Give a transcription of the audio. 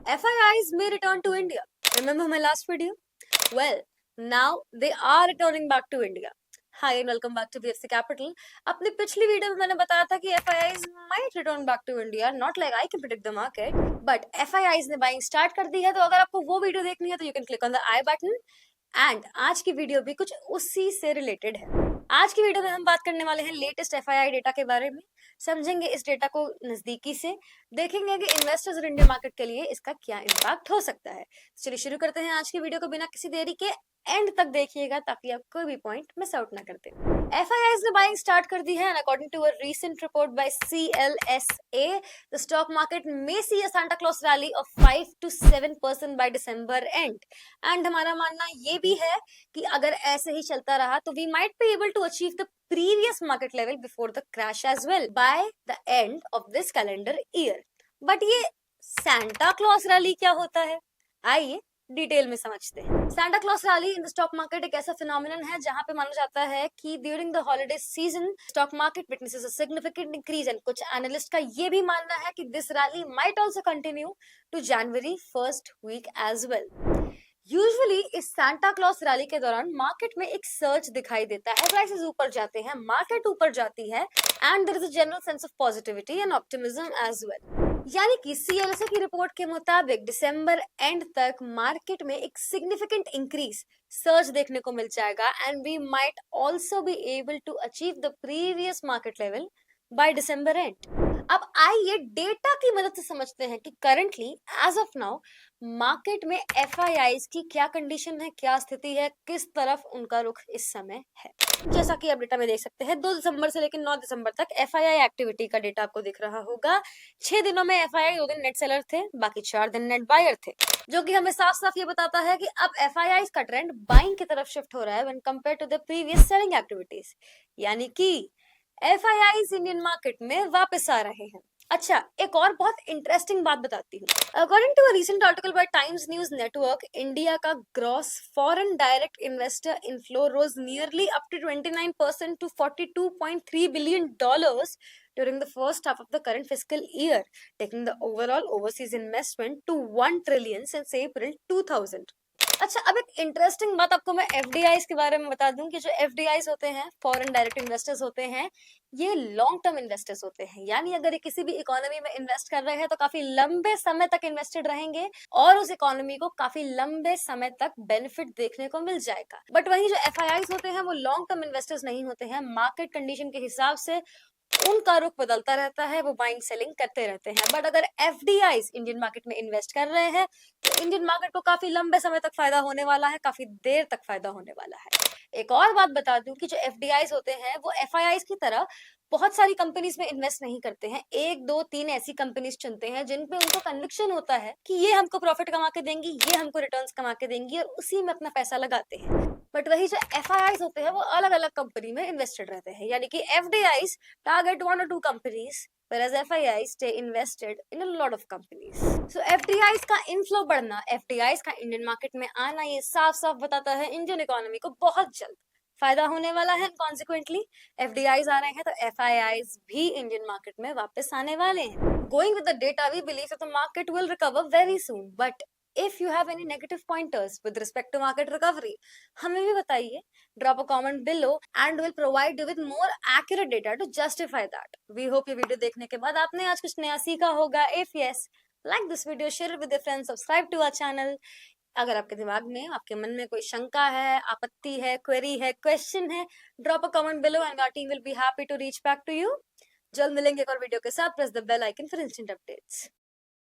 FIIs may return to India. Remember my last video? Well, now they are returning back to India. Hi and welcome back to BFC Capital. अपनी पिछली video में मैंने बताया था कि FIIs might return back to India. Not like I can predict the market, but FIIs ने buying start कर दी है. तो अगर आपको वो वीडियो देखनी है तो you can click on the I button. And आज की वीडियो भी कुछ उसी से रिलेटेड है. आज की वीडियो में हम बात करने वाले हैं लेटेस्ट एफआईआई डेटा के बारे में. समझेंगे इस डेटा को नजदीकी से, देखेंगे कि इन्वेस्टर्स और इंडियन मार्केट के लिए इसका क्या इम्पैक्ट हो सकता है. चलिए शुरू करते हैं आज की वीडियो को बिना किसी देरी के. एंड तक देखिएगा ताकि आप कोई भी पॉइंट मिस आउट ना करते. FIIs ने बाइंग स्टार्ट कर दी है and according to a recent report by CLSA the stock market may see a Santa Claus rally of 5 to 7% by December end. And हमारा मानना ये भी है कि अगर ऐसे ही चलता रहा तो we might be able to achieve the previous market level before the crash as well by the end of this calendar year. But ये Santa Claus rally क्या होता है, आइए डिटेल में समझते हैं. Santa Claus rally in the stock market एक ऐसा फिनोमिनन है जहां पे माना जाता है कि during the holiday season stock market witnesses a significant increase. And कुछ एनालिस्ट का ये भी मानना है कि this rally might also continue to January first week as well. Usually इस सांता क्लॉस रैली के दौरान मार्केट में एक सर्च दिखाई देता है, प्राइसेस ऊपर जाते हैं, मार्केट ऊपर जाती है and there is a general sense of positivity and optimism as well. यानी कि CLSA की रिपोर्ट के मुताबिक दिसंबर एंड तक मार्केट में एक सिग्निफिकेंट इंक्रीज सर्च देखने को मिल जाएगा and we might also be able to achieve the previous market level by December end. अब आइए डेटा की मदद से समझते हैं कि currently as of now market में FIIs की क्या कंडीशन है, क्या स्थिति है, किस तरफ उनका रुख इस समय है. जैसा कि आप डेटा में देख सकते हैं 2 दिसंबर से लेकर 9 दिसंबर तक FII एक्टिविटी का डेटा आपको दिख रहा होगा. 6 दिनों में FII 2 दिन नेट सेलर थे, बाकी 4 दिन नेट बायर थे, जो कि हमें साफ साफ ये बताता है कि अब FIIs का ट्रेंड बाइंग की तरफ शिफ्ट हो रहा है when compare to the previous selling activities. यानी कि FIIs इंडियन मार्केट में वापस आ रहे हैं. अच्छा, एक और बहुत इंटरेस्टिंग बात बताती हूँ. According to a recent article by Times News Network, India का gross foreign direct investor inflow rose nearly up to 29% to $42.3 billion during the first half of the current fiscal year, taking the overall overseas investment to $1 trillion since April 2000. अच्छा, अब एक interesting बात आपको मैं FDIs के बारे में बता दूं कि जो FDIs होते हैं, फॉरेन डायरेक्ट इन्वेस्टर्स होते हैं, ये लॉन्ग टर्म इन्वेस्टर्स होते हैं. यानी अगर ये किसी भी इकोनॉमी में इन्वेस्ट कर रहे हैं तो काफी लंबे समय तक इन्वेस्टेड रहेंगे और उस इकोनॉमी को काफी लंबे समय तक बेनिफिट देखने को मिल जाएगा. बट वही जो FIIs होते हैं वो लॉन्ग टर्म इन्वेस्टर्स नहीं होते हैं. मार्केट कंडीशन के हिसाब से उनका रुख बदलता रहता है, वो बाइंग सेलिंग करते रहते हैं. बट अगर FDIs इंडियन मार्केट में इन्वेस्ट कर रहे हैं तो इंडियन मार्केट को काफी लंबे समय तक फायदा होने वाला है, काफी देर तक फायदा होने वाला है. एक और बात बता दूं कि जो FDIs होते हैं वो FIIs की तरह बहुत सारी कंपनीज में इन्वेस्ट नहीं करते हैं. 1, 2, 3 ऐसी कंपनीज चुनते हैं जिन पे उनको कन्विक्शन होता है कि ये हमको प्रॉफिट कमा के देंगी, ये हमको रिटर्न्स कमा के देंगी, और उसी में अपना पैसा लगाते हैं. बट वही जो FIIs होते हैं वो अलग अलग कंपनी में इन्वेस्टेड रहते हैं. यानी कि FDIs target 1 or 2 companies, whereas FIIs stay invested in a lot of companies. So FDIs का इनफ्लो बढ़ना, FDIs का इंडियन मार्केट में आना, ये साफ साफ बताता है इंडियन इकोनॉमी को बहुत जल्द फायदा होने वाला है. कॉन्सिक्वेंटली FDIs आ रहे हैं तो FIIs भी इंडियन मार्केट में वापस आने वाले हैं. Going with the data, we believe that the market will recover very soon. But if you have any negative pointers with respect to market recovery, हमें भी बताइए. Drop a comment below and we'll provide you with more accurate data to justify that. We hope ये video देखने के बाद आपने आज कुछ नया सीखा होगा. If yes, like this video, share it with your friends, subscribe to our channel. अगर आपके दिमाग में, आपके मन में कोई शंका है, आपत्ति है, क्वेरी है, क्वेश्चन है, drop a comment below and our team will be happy to reach back to you. जल्द मिलेंगे एक और वीडियो के साथ. Press the bell icon for instant updates.